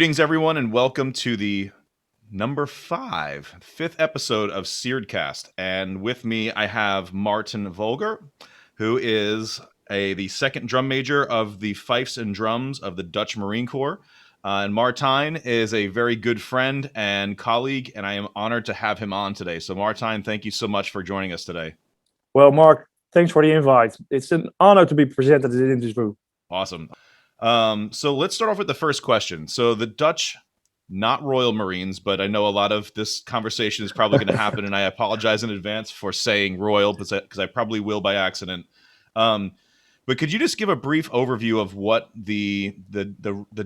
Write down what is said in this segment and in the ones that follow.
Greetings, everyone, and welcome to the fifth episode of SIRDCAST. And with me, I have Martijn Vogelaar, who is the second drum major of the Fifes and Drums of the Dutch Marine Corps. And Martijn is a very good friend and colleague, and I am honored to have him on today. So, Martijn, thank you so much for joining us today. Well, Mark, thanks for the invite. It's an honor to be presented in this room. Awesome. So let's start off with the first question. So the Dutch, not Royal Marines, but I know a lot of this conversation is probably going to happen, and I apologize in advance for saying Royal because I probably will by accident. But could you just give a brief overview of what the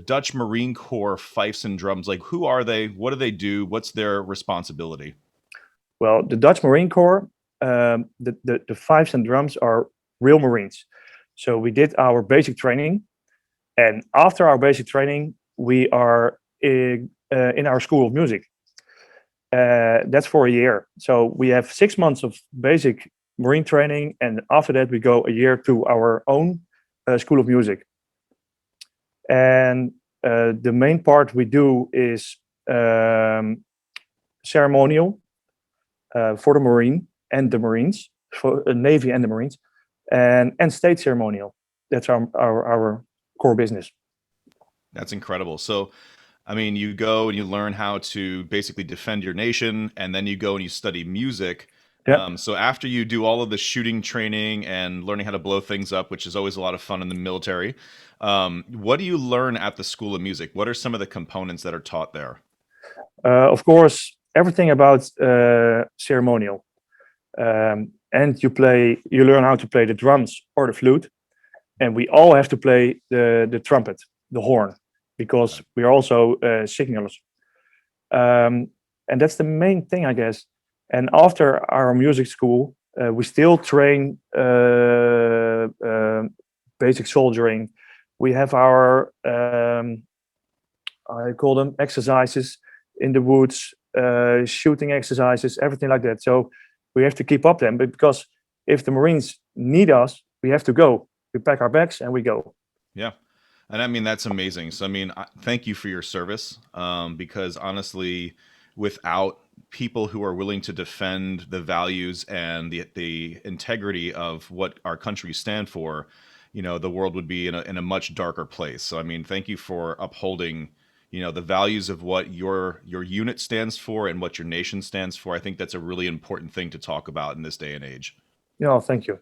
Dutch Marine Corps Fifes and Drums, like who are they? What do they do? What's their responsibility? Well, the Dutch Marine Corps, the Fifes and Drums are real Marines. So we did our basic training, and after our basic training, we are in our School of Music. That's for a year. So we have 6 months of basic Marine training, and after that, we go a year to our own School of Music. And the main part we do is ceremonial for the Marine and the Marines, for the Navy and the Marines, and state ceremonial. That's our core business. That's incredible. So, I mean, you go and you learn how to basically defend your nation, and then you go and you study music. Yeah. So after you do all of the shooting training and learning how to blow things up, which is always a lot of fun in the military, what do you learn at the School of Music? What are some of the components that are taught there? Of course, everything about ceremonial. And you learn how to play the drums or the flute. And we all have to play the trumpet, the horn, because we are also signalers. And that's the main thing, I guess. And after our music school, we still train basic soldiering. We have our, I call them exercises in the woods, shooting exercises, everything like that. So we have to keep up them, because if the Marines need us, we have to go. We pack our bags and we go. Yeah. And I mean, that's amazing. So, I mean, thank you for your service, because honestly, without people who are willing to defend the values and the integrity of what our country stand for, you know, the world would be in a much darker place. So, I mean, thank you for upholding, you know, the values of what your unit stands for and what your nation stands for. I think that's a really important thing to talk about in this day and age. Yeah, thank you.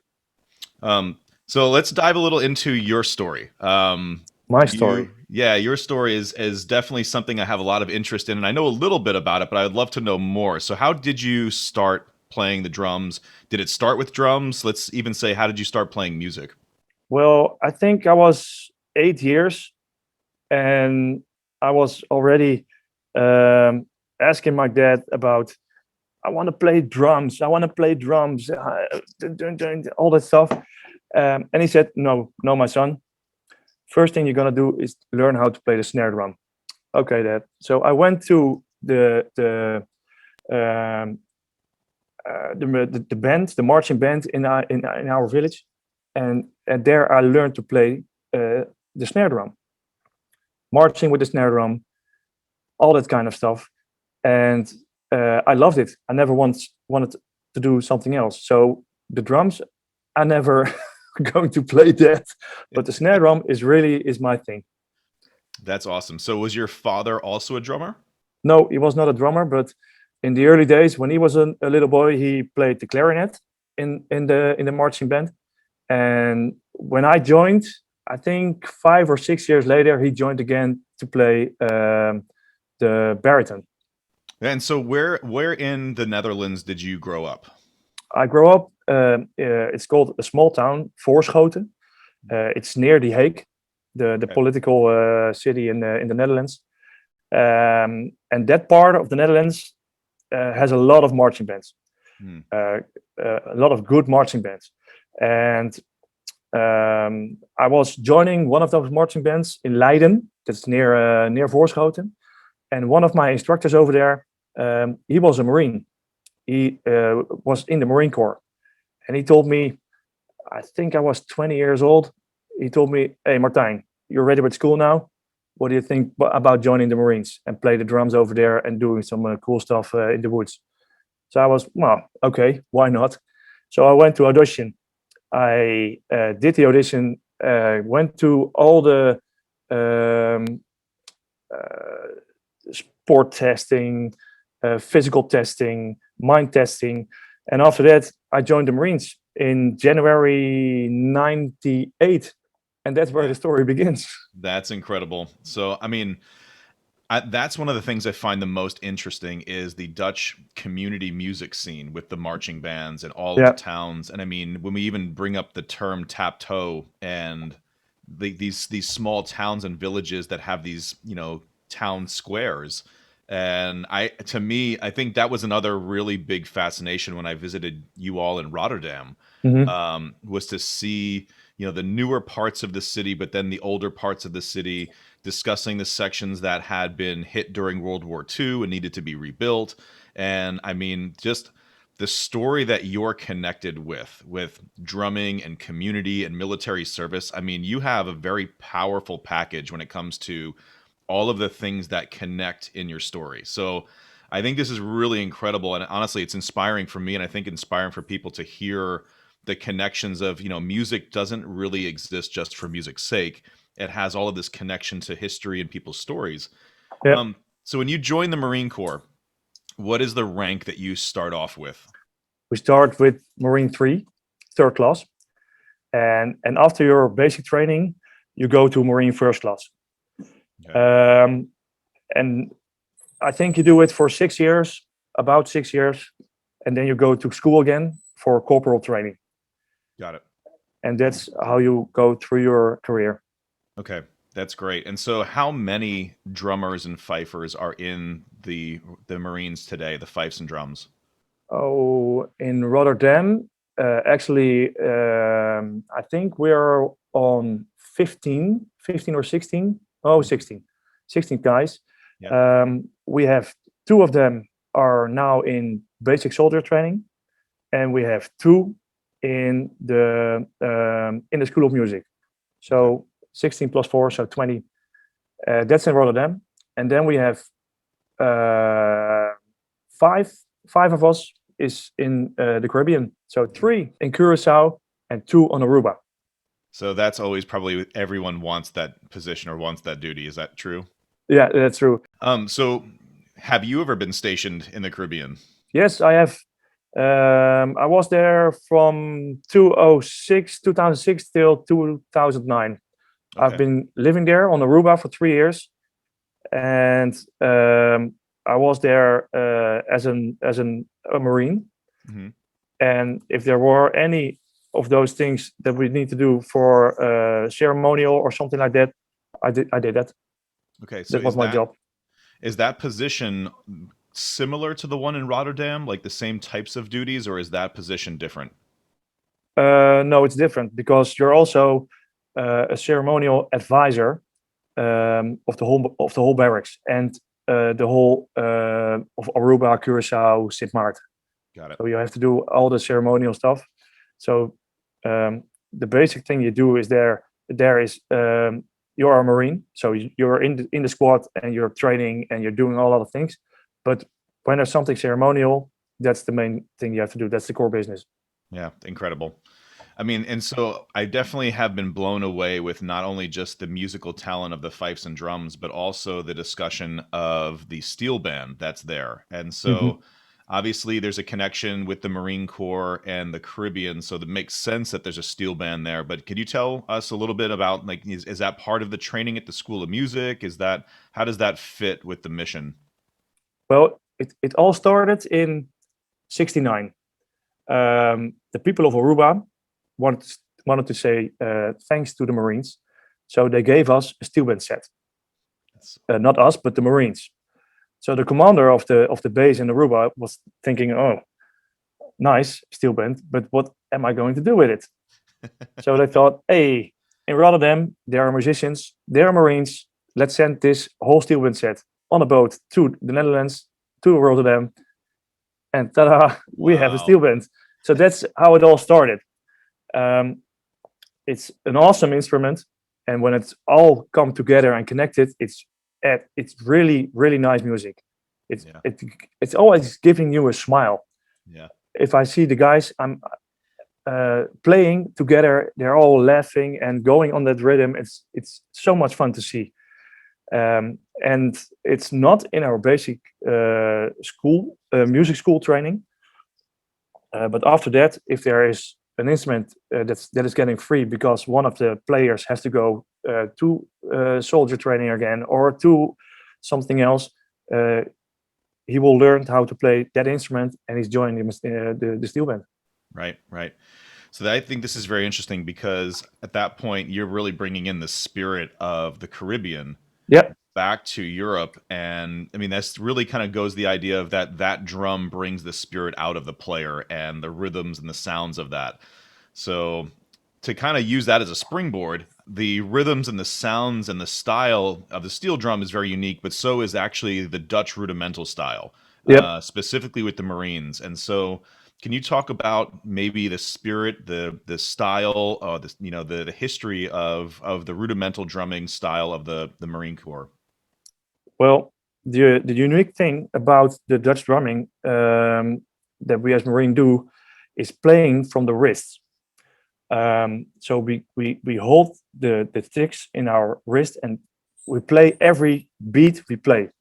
So let's dive a little into your story. My story. Your story is definitely something I have a lot of interest in, and I know a little bit about it, but I'd love to know more. So how did you start playing the drums? Did it start with drums? Let's even say, how did you start playing music? Well, I think I was 8 years, and I was already asking my dad about, I want to play drums. I want to play drums, all that stuff. And he said, no, my son. First thing you're gonna do is learn how to play the snare drum. Okay, Dad. So I went to the band, the marching band in our village, and there I learned to play the snare drum, marching with the snare drum, all that kind of stuff, and I loved it. I never once wanted to do something else. So the drums, I never going to play that, but the snare drum is my thing. That's awesome. So was your father also a drummer? No, he was not a drummer, but in the early days when he was a little boy, he played the clarinet in the marching band. And when I joined, I think 5 or 6 years later, he joined again to play the baritone. And so where in the Netherlands did you grow up? I grew up, it's called a small town, Voorschoten. It's near The Hague, the political city in the Netherlands. And that part of the Netherlands has a lot of marching bands, a lot of good marching bands. And I was joining one of those marching bands in Leiden, that's near Voorschoten. And one of my instructors over there, he was a Marine. He was in the Marine Corps. And he told me, I think I was 20 years old. He told me, hey, Martijn, you're ready with school now? what do you think about joining the Marines and play the drums over there and doing some cool stuff in the woods? So I was, well, okay, why not? So I went to audition. I did the audition, went to all the sport testing, physical testing, mind testing. And after that, I joined the Marines in January 98. And that's where the story begins. That's incredible. So, I mean, that's one of the things I find the most interesting is the Dutch community music scene with the marching bands and all of the towns. And I mean, when we even bring up the term taptoe and these small towns and villages that have these, town squares. And I think that was another really big fascination when I visited you all in Rotterdam, was to see, the newer parts of the city, but then the older parts of the city, discussing the sections that had been hit during World War II and needed to be rebuilt. And I mean, just the story that you're connected with drumming and community and military service. I mean, you have a very powerful package when it comes to all of the things that connect in your story. So I think this is really incredible. And honestly, it's inspiring for me. And I think inspiring for people to hear the connections of, music doesn't really exist just for music's sake. It has all of this connection to history and people's stories. Yeah. So when you join the Marine Corps, what is the rank that you start off with? We start with Marine 3, third class. And after your basic training, you go to Marine first class. Okay. And I think you do it for 6 years, about 6 years. And then you go to school again for corporal training. Got it. And that's how you go through your career. Okay, that's great. And so how many drummers and fifers are in the Marines today, the fifes and drums? Oh, in Rotterdam, actually, I think we're on 15 or 16. Oh, 16 guys. Yeah. We have 2 of them are now in basic soldier training, and we have 2 in the School of Music. So 16 plus 4, so 20. That's in Rotterdam. And then we have 5 of us is in the Caribbean. So 3 in Curacao and 2 on Aruba. So that's always probably everyone wants that position or wants that duty. Is that true? Yeah, that's true. So have you ever been stationed in the Caribbean? Yes, I have. I was there from 2006 till 2009. Okay. I've been living there on Aruba for 3 years, and I was there as a Marine. Mm-hmm. And if there were any of those things that we need to do for ceremonial or something like that, I did that. Okay, so that was my job. Is that position similar to the one in Rotterdam, like the same types of duties, or is that position different? No, it's different because you're also a ceremonial advisor of the whole barracks and the whole of Aruba, Curacao, Sint Maarten. Got it. So you have to do all the ceremonial stuff. So the basic thing you do is there is you're a Marine, so you're in the squad and you're training and you're doing all other things. But when there's something ceremonial, that's the main thing you have to do. That's the core business. Yeah, incredible. I mean, and so I definitely have been blown away with not only just the musical talent of the fifes and drums, but also the discussion of the steel band that's there. And so obviously there's a connection with the Marine Corps and the Caribbean, so it makes sense that there's a steel band there. But could you tell us a little bit about, like, is that part of the training at the School of Music? How does that fit with the mission? Well, it all started in 1969. The people of Aruba wanted to say thanks to the Marines, so they gave us a steel band set. Not us, but the Marines. So the commander of the base in Aruba was thinking, "Oh, nice steel band, but what am I going to do with it?" So they thought, "Hey, in Rotterdam there are musicians, there are Marines. Let's send this whole steel band set on a boat to the Netherlands, to Rotterdam, and ta-da, we have a steel band." So that's how it all started. It's an awesome instrument. and when it's all come together and connected, it's really really nice music. It's always giving you a smile. Yeah. If I see the guys I'm playing together, they're all laughing and going on that rhythm. It's so much fun to see. And it's not in our basic school music school training, but after that, if there is an instrument that is getting free because one of the players has to go to soldier training again or to something else, he will learn how to play that instrument, and he's joining the steel band. Right. So I think this is very interesting because at that point you're really bringing in the spirit of the Caribbean back to Europe, and I mean that's really kind of goes the idea of that drum brings the spirit out of the player and the rhythms and the sounds of that. So to kind of use that as a springboard, the rhythms and the sounds and the style of the steel drum is very unique, but so is actually the Dutch rudimental style, specifically with the Marines. And so can you talk about maybe the spirit, the style, the history of the rudimental drumming style of the Marine Corps? Well, the unique thing about the Dutch drumming that we as Marine do is playing from the wrists. So we hold the sticks in our wrist and we play every beat we play.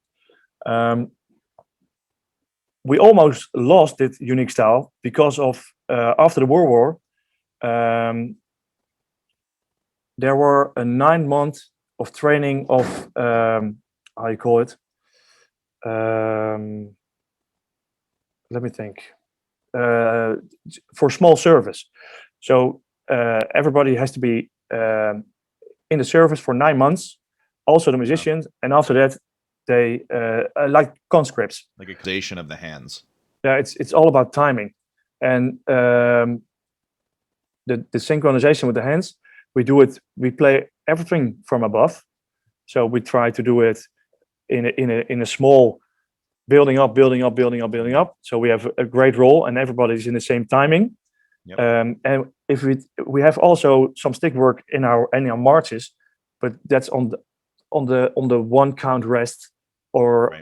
We almost lost this unique style because of after the World War, there were a 9 month of training of how you call it? Let me think. For small service. So everybody has to be in the service for 9 months, also the musicians, and after that they like conscripts, like a coordination of the hands. Yeah, it's all about timing, and the synchronization with the hands. We play everything from above, so we try to do it in a small building up. So we have a great roll, and everybody's in the same timing. Yep. And if we have also some stick work in our marches, but that's on the 1 count rest, or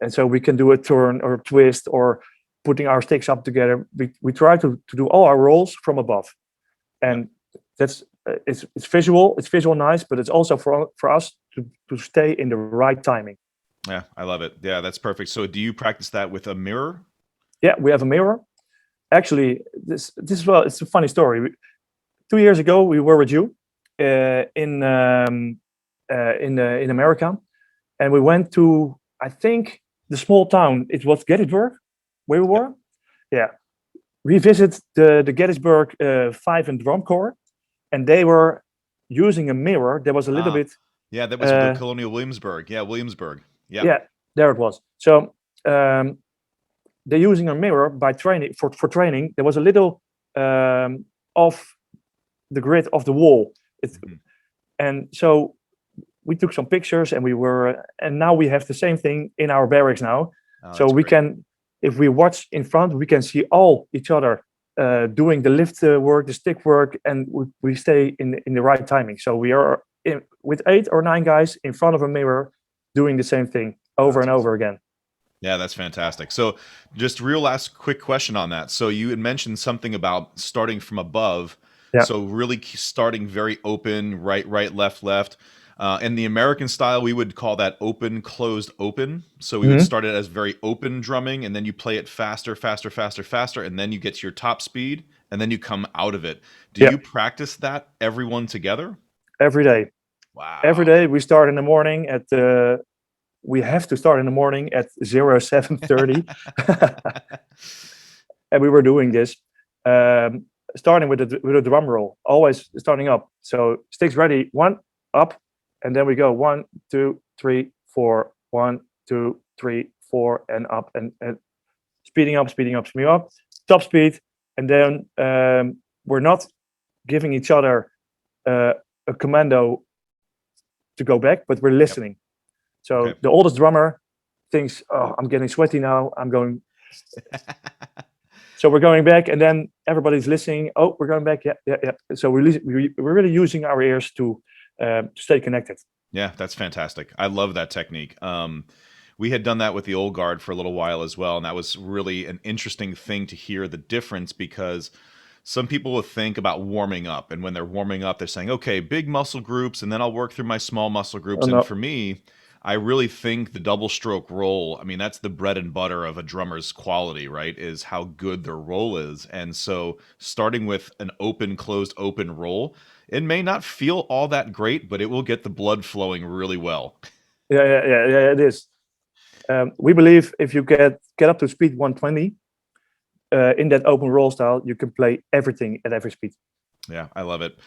and so we can do a turn or a twist or putting our sticks up together. We try to do all our rolls from above, and that's it's visual nice, but it's also for us to stay in the right timing. Yeah, I love it. Yeah, that's perfect. So do you practice that with a mirror? Yeah, we have a mirror. Actually, this it's a funny story. 2 years ago, we were with you in America, and we went to, I think, the small town. It was Gettysburg, where we were. Yeah, we visited the Gettysburg Fife and Drum Corps, and they were using a mirror. There was a little bit. Yeah, that was the Colonial Williamsburg. Yeah, Williamsburg. Yeah. Yeah, there it was. So they're using a mirror by training for training. There was a little off the grid of the wall. And so we took some pictures, and and now we have the same thing in our barracks now. So we can, if we watch in front, we can see all each other doing the lift work, the stick work, and we stay in the right timing. So we are with 8 or 9 guys in front of a mirror doing the same thing over and over again. Yeah, that's fantastic. So just real last quick question on that. So you had mentioned something about starting from above. Yeah. So really starting very open, right, left. In the American style, we would call that open, closed, open. So we would start it as very open drumming, and then you play it faster, and then you get to your top speed, and then you come out of it. Do you practice that everyone together? Every day. Wow. Every day we start in the morning at we have to start in the morning at 07:30. And we were doing this, starting with a drum roll, always starting up. So sticks ready, 1 up, and then we go 1, 2, 3, 4, 1, 2, 3, 4, and up, and speeding up, top speed, and then we're not giving each other a commando to go back, but we're listening. So the oldest drummer thinks, "Oh, I'm getting sweaty now. I'm going." So we're going back, and then everybody's listening. Oh, we're going back. Yeah. So we're really using our ears to to stay connected. Yeah, that's fantastic. I love that technique. We had done that with the old guard for a little while as well, and that was really an interesting thing to hear the difference, because some people will think about warming up, and when they're warming up, they're saying, okay, big muscle groups, and then I'll work through my small muscle groups. And No, for me, I really think the double stroke roll, I mean, that's the bread and butter of a drummer's quality, right? Is how good their roll is. And so starting with an open, closed, open roll, it may not feel all that great, but it will get the blood flowing really well. yeah, it is. We believe if you get up to speed 120 in that open roll style, you can play everything at every speed. Yeah, I love it.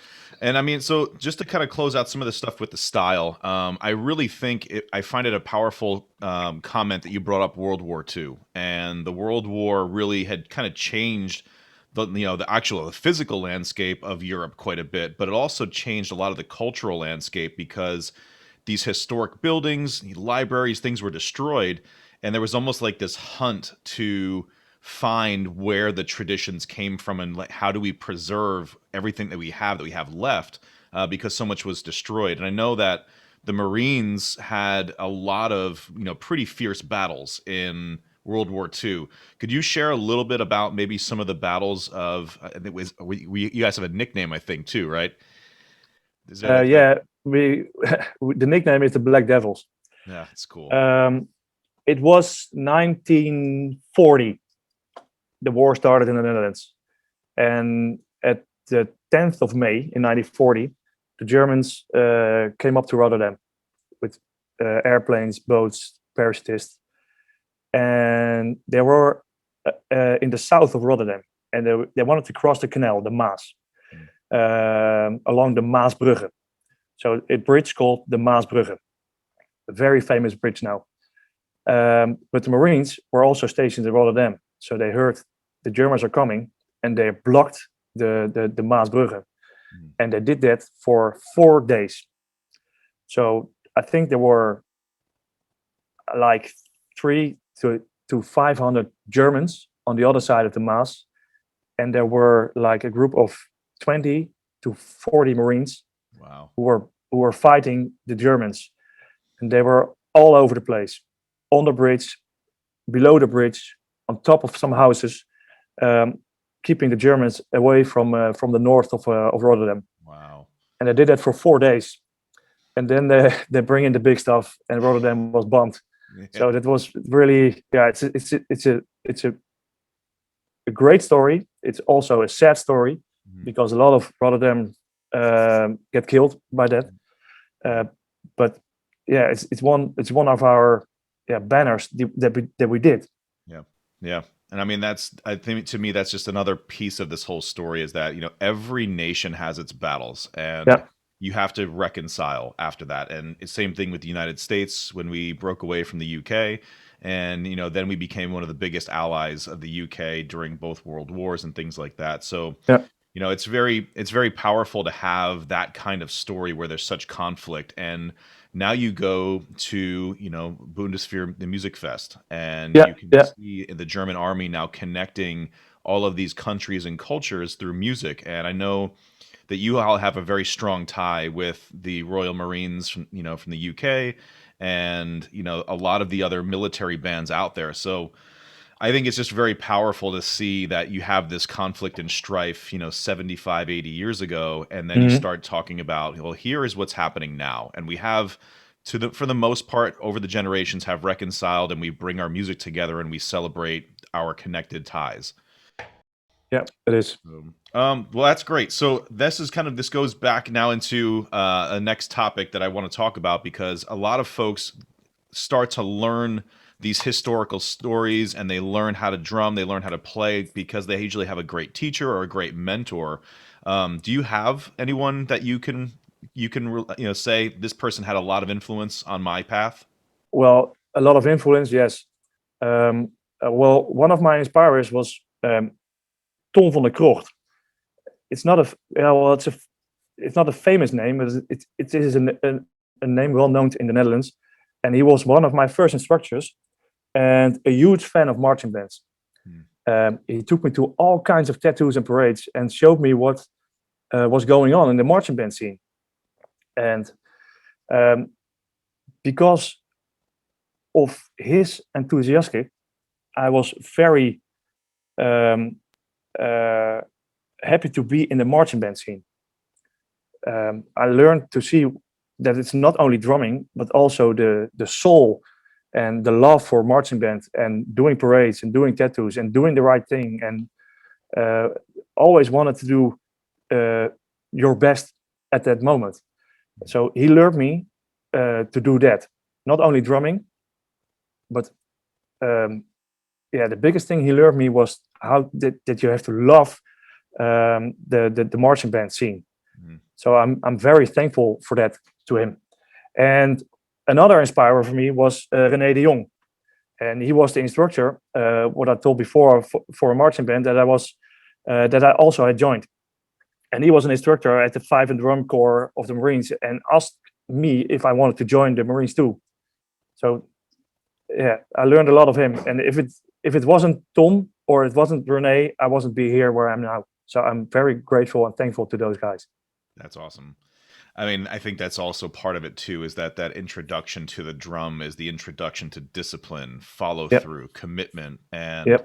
And I mean, so just to kind of close out some of the stuff with the style, I really think I find it a powerful comment that you brought up World War II. And the World War really had kind of changed the physical landscape of Europe quite a bit, but it also changed a lot of the cultural landscape, because these historic buildings, libraries, things were destroyed, and there was almost like this hunt to find where the traditions came from, and like, how do we preserve everything that we have left, because so much was destroyed. And I know that the Marines had a lot of pretty fierce battles in World War II. Could you share a little bit about maybe some of the battles of? You guys have a nickname, I think, too, right? Is that Yeah, we the nickname is the Black Devils. Yeah, it's cool. It was 1940. The war started in the Netherlands, and at the 10th of May in 1940, the Germans came up to Rotterdam with airplanes, boats, parachutists, and they were in the south of Rotterdam, and they wanted to cross the canal, the Maas, along the Maasbrugge. So a bridge called the Maasbrugge, a very famous bridge now. But the Marines were also stationed in Rotterdam, so they heard the Germans are coming, and they blocked the Maasbrugge, and they did that for 4 days. So I think there were like 300 to 500 Germans on the other side of the Maas, and there were like a group of 20 to 40 Marines. Wow. who were fighting the Germans, and they were all over the place, on the bridge, below the bridge, on top of some houses, keeping the Germans away from the north of Rotterdam. Wow. And they did that for 4 days, and then they bring in the big stuff, and Rotterdam was bombed. Yeah. So that was really, it's a great story. It's also a sad story, because a lot of Rotterdam get killed by that. But yeah, it's one of our banners that we did. Yeah. And I mean, I think to me, that's just another piece of this whole story, is that, every nation has its battles, and you have to reconcile after that. And it's same thing with the United States when we broke away from the UK, and, then we became one of the biggest allies of the UK during both world wars and things like that. So, it's very powerful to have that kind of story where there's such conflict. And now you go to, Bundeswehr, the music fest, and you can see the German army now connecting all of these countries and cultures through music. And I know that you all have a very strong tie with the Royal Marines from the UK, and, a lot of the other military bands out there. So I think it's just very powerful to see that you have this conflict and strife, 75, 80 years ago, and then you start talking about, well, here is what's happening now. And we have, for the most part, over the generations, have reconciled, and we bring our music together, and we celebrate our connected ties. Yeah, it is. Well, that's great. So this goes back now into a next topic that I want to talk about, because a lot of folks start to learn these historical stories, and they learn how to drum, they learn how to play, because they usually have a great teacher or a great mentor. Do you have anyone that you can say, this person had a lot of influence on my path? Well, a lot of influence, yes. Well, one of my inspirers was Tom van der Krocht. It's not a famous name, but it is a name well known in the Netherlands, and he was one of my first instructors, and a huge fan of marching bands. He took me to all kinds of tattoos and parades, and showed me what was going on in the marching band scene. And because of his enthusiasm, I was very happy to be in the marching band scene. I learned to see that it's not only drumming, but also the soul and the love for marching band and doing parades and doing tattoos and doing the right thing, and always wanted to do your best at that moment. So he learned me to do that, not only drumming, but the biggest thing he learned me was how that you have to love the marching band scene. Mm-hmm. So I'm very thankful for that to him. And another inspirer for me was René de Jong, and he was the instructor. What I told before for a marching band that I also had joined, and he was an instructor at the Fife and Drum Corps of the Marines, and asked me if I wanted to join the Marines too. So yeah, I learned a lot of him. And if it wasn't Tom or it wasn't René, I wasn't be here where I am now. So I'm very grateful and thankful to those guys. That's awesome. I mean, I think that's also part of it too, is that introduction to the drum is the introduction to discipline, follow through, commitment. And,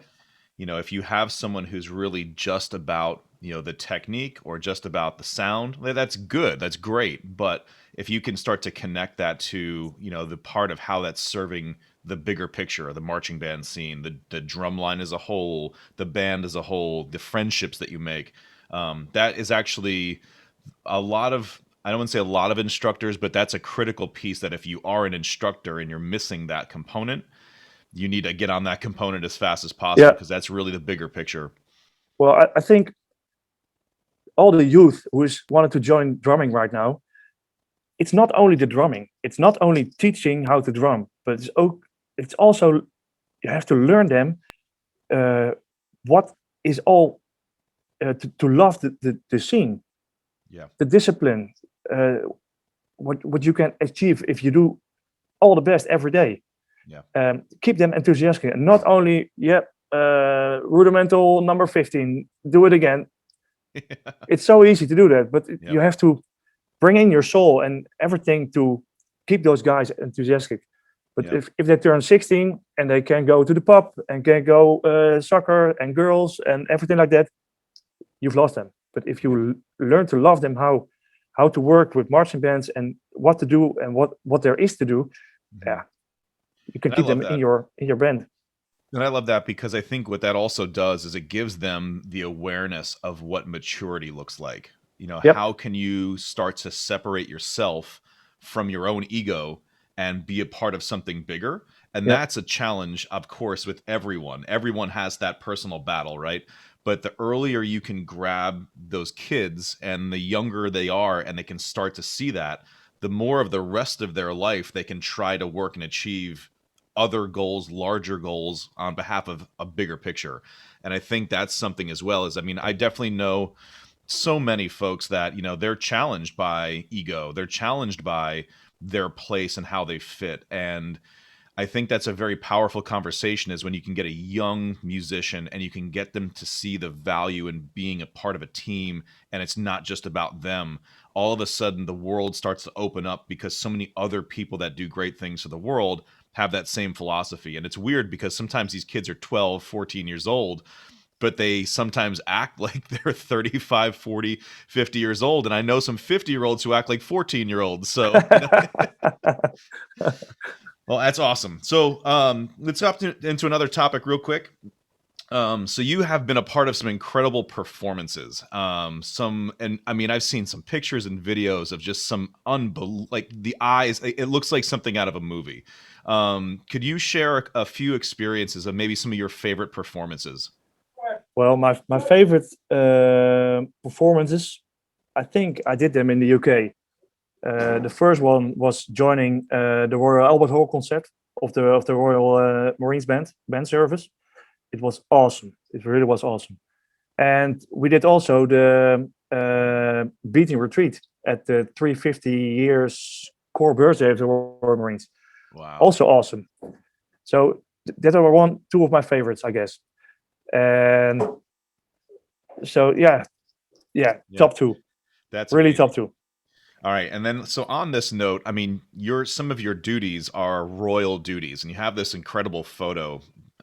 if you have someone who's really just about, the technique or just about the sound, that's good. That's great. But if you can start to connect that to, the part of how that's serving the bigger picture of the marching band scene, the drum line as a whole, the band as a whole, the friendships that you make, that is actually a lot of, I don't want to say a lot of instructors, but that's a critical piece that if you are an instructor and you're missing that component, you need to get on that component as fast as possible, because that's really the bigger picture. Well, I think all the youth who is wanted to join drumming right now, it's not only the drumming, it's not only teaching how to drum, but it's also you have to learn them what is all to love the scene, the discipline, what you can achieve if you do all the best every day. Keep them enthusiastic, and not only rudimental number 15, do it again. It's so easy to do that, but you have to bring in your soul and everything to keep those guys enthusiastic. But if they turn 16 and they can go to the pub and can go soccer and girls and everything like that, you've lost them. But if you learn to love them, how to work with marching bands and what to do and what there is to do, you can keep them in your band. And I love that, because I think what that also does is it gives them the awareness of what maturity looks like. How can you start to separate yourself from your own ego and be a part of something bigger? And that's a challenge, of course, with everyone. Everyone has that personal battle, right? But the earlier you can grab those kids and the younger they are, and they can start to see that, the more of the rest of their life they can try to work and achieve other goals, larger goals on behalf of a bigger picture. And I think that's something as well. I definitely know so many folks that, they're challenged by ego. They're challenged by their place and how they fit. And I think that's a very powerful conversation, is when you can get a young musician and you can get them to see the value in being a part of a team, and it's not just about them. All of a sudden, the world starts to open up, because so many other people that do great things for the world have that same philosophy. And it's weird, because sometimes these kids are 12, 14 years old, but they sometimes act like they're 35, 40, 50 years old. And I know some 50-year-olds who act like 14-year-olds. So, well, that's awesome. So let's hop into another topic real quick. So you have been a part of some incredible performances. I've seen some pictures and videos of just some like the eyes. It looks like something out of a movie. Could you share a few experiences of maybe some of your favorite performances? Well, my favorite performances, I think I did them in the UK. The first one was joining the Royal Albert Hall concert of the Royal Marines band service. It was awesome. It really was awesome. And we did also the beating retreat at the 350 years core birthday of the Royal Marines. Wow. Also awesome. So that were two of my favorites, I guess. And so, yeah, top two. That's really amazing. Top two. All right, and then so on this note, I mean, some of your duties are royal duties, and you have this incredible photo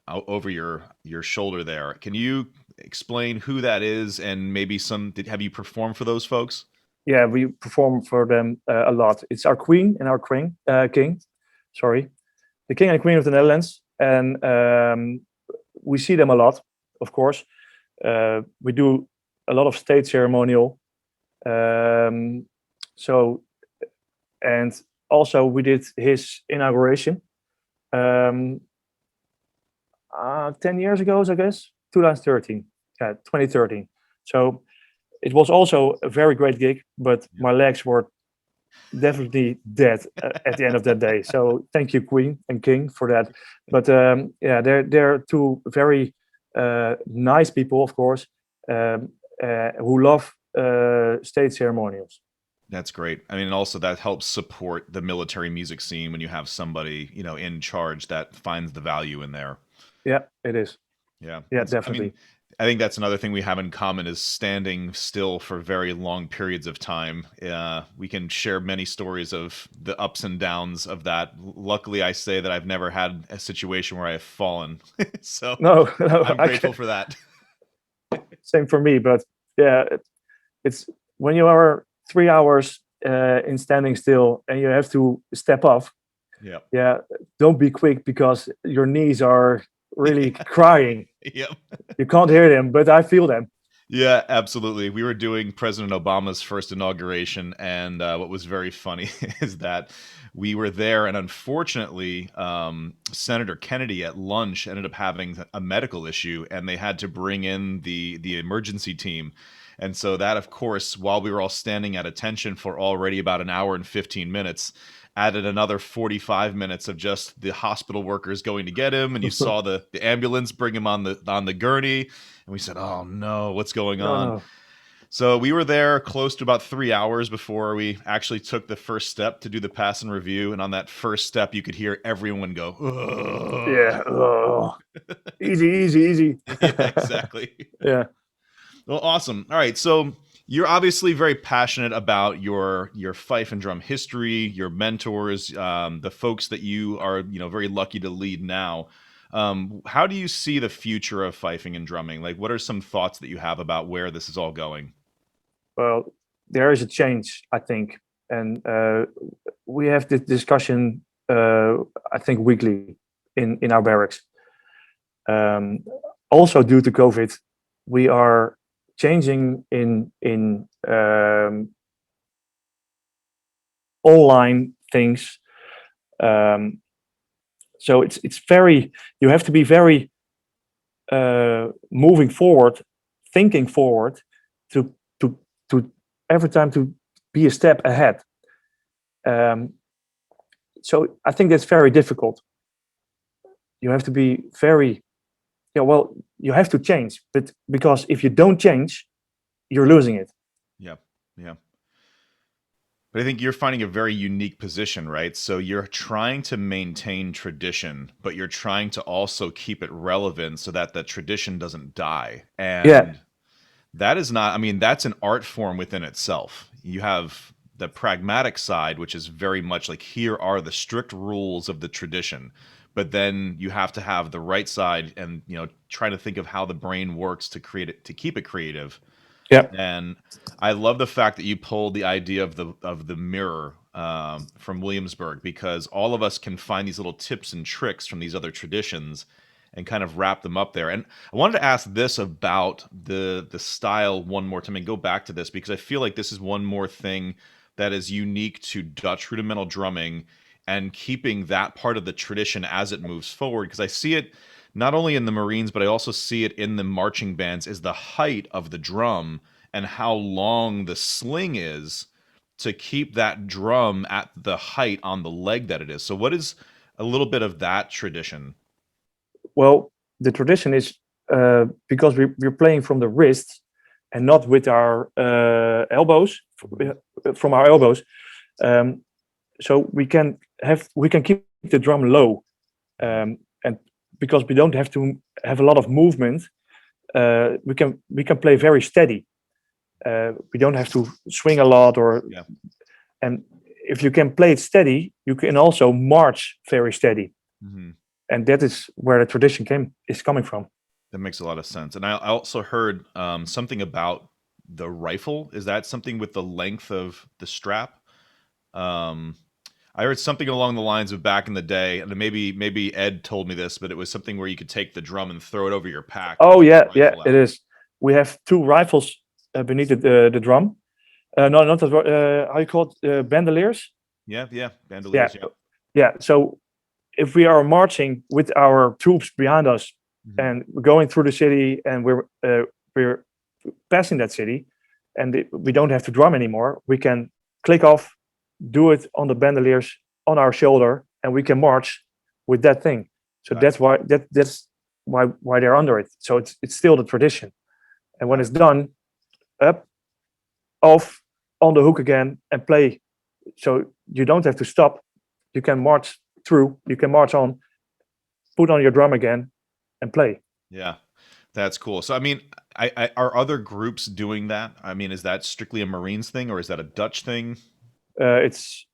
over your shoulder there. Can you explain who that is, and maybe have you performed for those folks? Yeah, we perform for them a lot. It's our queen and our king. Sorry, the king and queen of the Netherlands, and we see them a lot. Of course, we do a lot of state ceremonial. So, and also we did his inauguration 10 years ago, I guess, 2013. 2013. So it was also a very great gig, but my legs were definitely dead at the end of that day. So thank you, Queen and King, for that. But yeah, they're two very nice people, of course, who love state ceremonials. That's great. I mean, and also that helps support the military music scene when you have somebody, in charge that finds the value in there. Yeah, it is. Yeah. Yeah, I mean, definitely. I think that's another thing we have in common is standing still for very long periods of time. We can share many stories of the ups and downs of that. Luckily, I say that I've never had a situation where I have fallen. So No, no, I'm grateful for that. same for me. But yeah, it's when you are 3 hours in standing still and you have to step off. Yeah. Yeah, don't be quick because your knees are really crying. Yep. You can't hear them, but I feel them. Yeah, absolutely. We were doing President Obama's first inauguration, and what was very funny is that we were there, and unfortunately, Senator Kennedy at lunch ended up having a medical issue, and they had to bring in the emergency team. And so that, of course, while we were all standing at attention for already about an hour and 15 minutes, added another 45 minutes of just the hospital workers going to get him, and you saw the ambulance bring him on the gurney, and we said, "Oh no, what's going No, on?" no. So we were there close to about 3 hours before we actually took the first step to do the pass and review, and on that first step, you could hear everyone go, "Ugh." Yeah. Oh. Easy, easy, easy. Yeah, exactly. Yeah. Well, awesome. All right, so you're obviously very passionate about your fife and drum history, your mentors, the folks that you are very lucky to lead now. How do you see the future of fifing and drumming? Like, what are some thoughts that you have about where this is all going? Well, there is a change, I think, and we have this discussion, I think, weekly in our barracks. Also, due to COVID, we are changing in online things. So it's very, you have to be very moving forward, thinking forward to every time to be a step ahead. So I think that's very difficult. You have to be very, well, you have to change, but because if you don't change, you're losing it. Yeah, yeah. But I think you're finding a very unique position, right? So you're trying to maintain tradition, but you're trying to also keep it relevant so that the tradition doesn't die. Yeah, And that is not, I mean, that's an art form within itself. You have the pragmatic side, which is very much like here are the strict rules of the tradition. But then you have to have the right side and, trying to think of how the brain works to create it, to keep it creative. yeah, And I love the fact that you pulled the idea of the mirror from Williamsburg, because all of us can find these little tips and tricks from these other traditions and kind of wrap them up there. And I wanted to ask this about the style one more time and go back to this, because I feel like this is one more thing that is unique to Dutch rudimental drumming and keeping that part of the tradition as it moves forward. Because I see it not only in the Marines, but I also see it in the marching bands, is the height of the drum and how long the sling is to keep that drum at the height on the leg that it is. So what is a little bit of that tradition? well, the tradition is because we're playing from the wrist and not with our elbows, from our elbows. So we can keep the drum low, and because we don't have to have a lot of movement, we can play very steady. We don't have to swing a lot, Yeah. And if you can play it steady, you can also march very steady. Mm-hmm. And that is where the tradition is coming from. That makes a lot of sense. And I also heard something about the rifle. Is that something with the length of the strap? Um, I heard something along the lines of back in the day, and maybe Ed told me this, but it was something where you could take the drum and throw it over your pack. Oh and yeah, rifle out. it is. We have 2 rifles beneath the drum. No, not that. How you call it? Bandoliers. Yeah, bandoliers. Yeah. Yeah. So if we are marching with our troops behind us Mm-hmm. and we're going through the city and we're passing that city, and we don't have to drum anymore, we can click off, do it on the bandoliers on our shoulder, and we can march with that thing. So that's why they're under it. So it's still the tradition. And when it's done, up, off, on the hook again, and play. So you don't have to stop. You can march through. You can march on, put on your drum again, and play. Yeah, that's cool. So I mean, are other groups doing that? I mean, is that strictly a Marines thing, or is that a Dutch thing? It's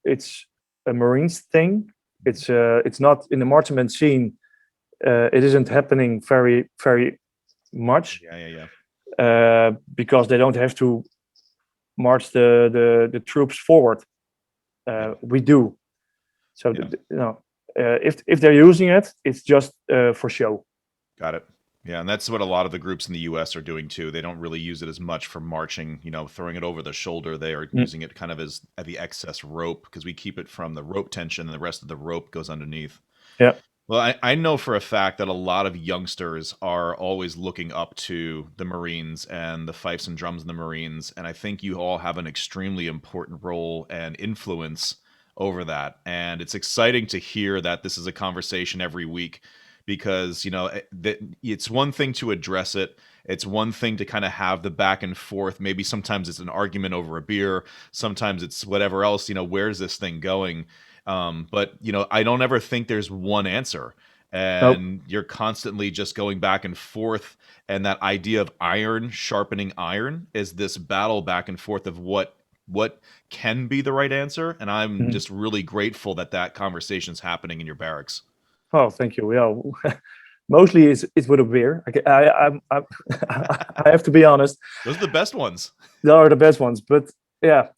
a Marines thing. It's not in the marching scene. It isn't happening very much. Yeah. Because they don't have to march the troops forward. We do. So if they're using it, it's just for show. Got it. Yeah, and that's what a lot of the groups in the U.S. are doing too. They don't really use it as much for marching, throwing it over the shoulder. They are using it kind of as the excess rope, because we keep it from the rope tension and the rest of the rope goes underneath. Yeah. Well, I know for a fact that a lot of youngsters are always looking up to the Marines and the fifes and drums in the Marines, and I think you all have an extremely important role and influence over that. And it's exciting to hear that this is a conversation every week, because it's one thing to address it. It's one thing to kind of have the back and forth. Maybe sometimes it's an argument over a beer. Sometimes it's whatever else. Where's this thing going? But I don't ever think there's one answer, and Nope. You're constantly just going back and forth. And that idea of iron sharpening iron is this battle back and forth of what can be the right answer. And I'm just really grateful that conversation's happening in your barracks. Oh, thank you. Yeah, mostly it's with a beer. I have to be honest. Those are the best ones. They are the best ones. But yeah,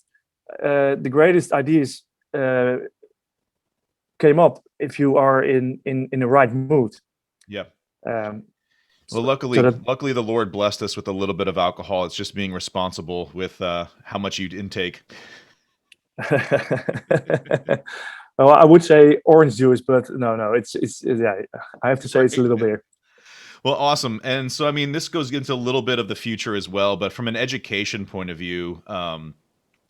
the greatest ideas came up if you are in the right mood. Yeah. Well, luckily the Lord blessed us with a little bit of alcohol. It's just being responsible with how much you intake. Well, I would say orange juice, but no, it's yeah. I have to say it's a little beer. Well, awesome. And so, I mean, this goes into a little bit of the future as well, but from an education point of view,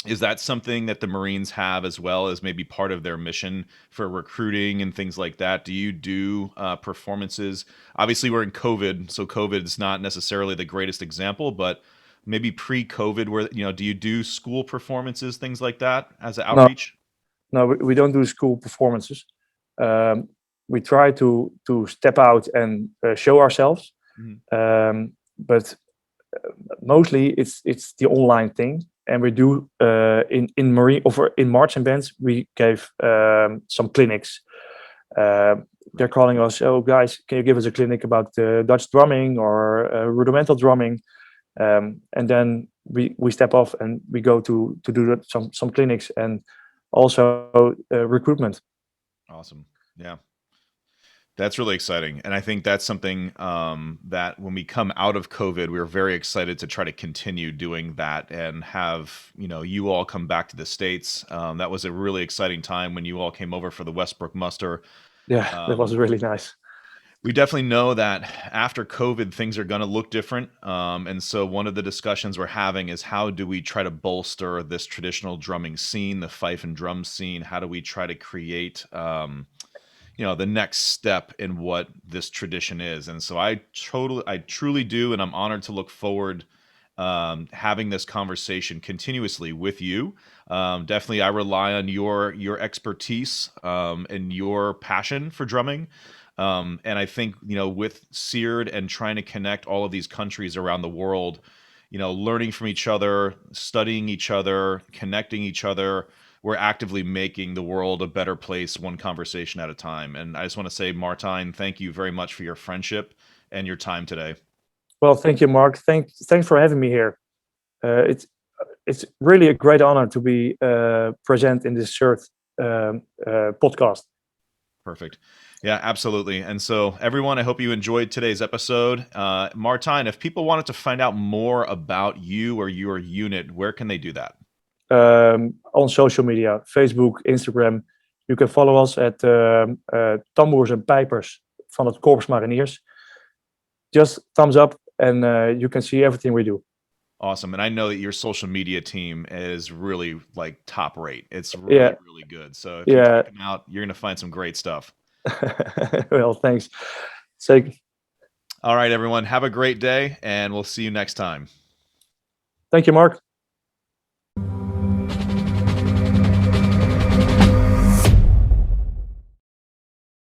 is that something that the Marines have as well as maybe part of their mission for recruiting and things like that? Do you do performances? Obviously, we're in COVID, so COVID is not necessarily the greatest example, but maybe pre-COVID, where do you do school performances, things like that as an outreach? No, we don't do school performances. We try to step out and show ourselves, but mostly it's the online thing. And we do in Marine or in marching bands, we gave some clinics. They're calling us, oh guys, can you give us a clinic about Dutch drumming or rudimental drumming? And then we step off and we go to do some clinics and also recruitment. Awesome. Yeah. That's really exciting. And I think that's something that when we come out of COVID, we were very excited to try to continue doing that and have, you all come back to the States. That was a really exciting time when you all came over for the Westbrook muster. Yeah, that was really nice. We definitely know that after COVID, things are going to look different. And so one of the discussions we're having is how do we try to bolster this traditional drumming scene, the fife and drum scene? How do we try to create the next step in what this tradition is? And so I truly do, and I'm honored to look forward having this conversation continuously with you. Definitely, I rely on your expertise and your passion for drumming. And I think, with SIRD and trying to connect all of these countries around the world, learning from each other, studying each other, connecting each other, we're actively making the world a better place, one conversation at a time. And I just want to say, Martijn, thank you very much for your friendship and your time today. Well, thank you, Mark. Thanks for having me here. It's really a great honor to be present in this third podcast. Perfect. Yeah, absolutely. And so, everyone, I hope you enjoyed today's episode. Martijn, if people wanted to find out more about you or your unit, where can they do that? On social media, Facebook, Instagram. You can follow us at Tamboers en Pijpers van het Korps Mariniers. Just thumbs up and you can see everything we do. Awesome. And I know that your social media team is really like top rate. It's really, really good. So if you check them out, you're going to find some great stuff. Well, thanks. All right, everyone. Have a great day, and we'll see you next time. Thank you, Mark.